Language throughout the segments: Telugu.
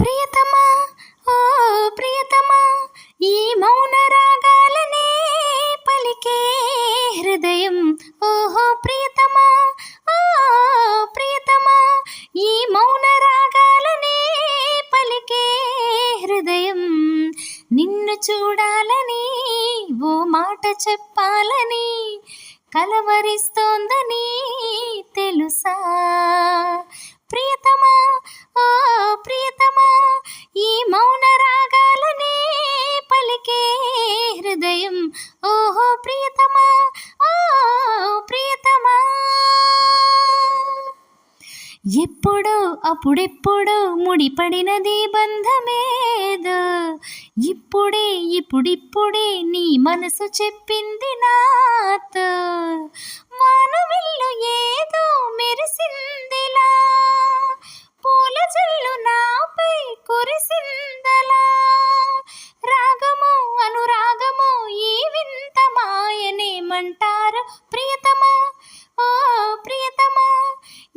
ప్రియతమా ఓ ప్రియతమా, ఈ మౌన రాగాలనే పలికే హృదయం. ఓహో ప్రియతమా ఓ ప్రియతమా, ఈ మౌన రాగాలనే పలికే హృదయం. నిన్ను చూడాలని ఓ మాట చెప్పాలని కలవరిస్తోందని తెలుసా. ప్రియతమా ఓ ప్రియతమా, ఈ మౌన రాగాలనే పలికే హృదయం. ఓహో ప్రియతమా ఓ ప్రియతమా. ఎప్పుడో అప్పుడెప్పుడో ముడిపడినది బంధమేదో, ఇప్పుడిప్పుడే నీ మనసు చెప్పింది నాతో. వానవిల్లు ఏదో మెరిసిందిలా, పూల జల్లు నాపై కురిసిందలా. రాగము అనురాగము ఈ వింత మాయనేమంటారు. ప్రియతమా ఓ ప్రియతమా,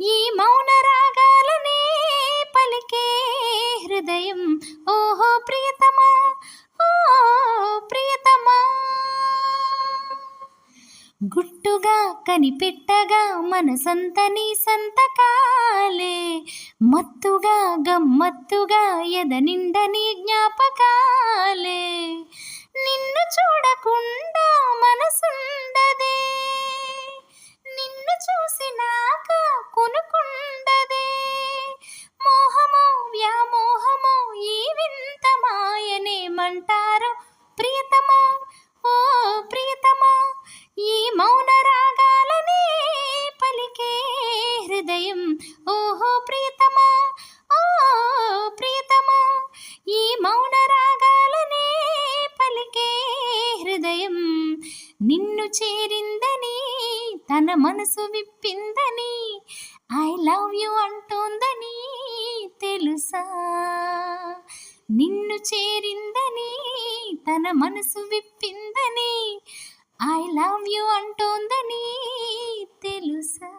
ఈ మౌన రాగాలనే పలికే హృదయం. ఓహో ప్రియతమా ఓ ప్రియతమా. గుట్టుగా కనిపెట్టగా మనసంత నీ సంతకాలే, మత్తుగా గమ్మత్తుగా ఎద నిండ నీ జ్ఞాపకాలే. నిన్ను చూడకుండా మనసుండదే, నిన్ను చూసినాక కొనుకుండదే. మోహమో వ్యామోహమో ఈ వింత మాయనేమంటారు. ప్రియతమా ఓ ప్రియతమా, ఈ మౌన రాగాలనే పలికే హృదయం. ఓహో ప్రియతమా ఓ ప్రియతమా, ఈ మౌన రాగాలనే పలికే హృదయం. నిన్ను చేరిందని తన మనసు విప్పిందని ఐ లవ్ యు అంటోందని తెలుసా. నిన్ను చేరిందని తన మనసు విప్పిందని ఐ లవ్ యు అంటోందని తెలుసా.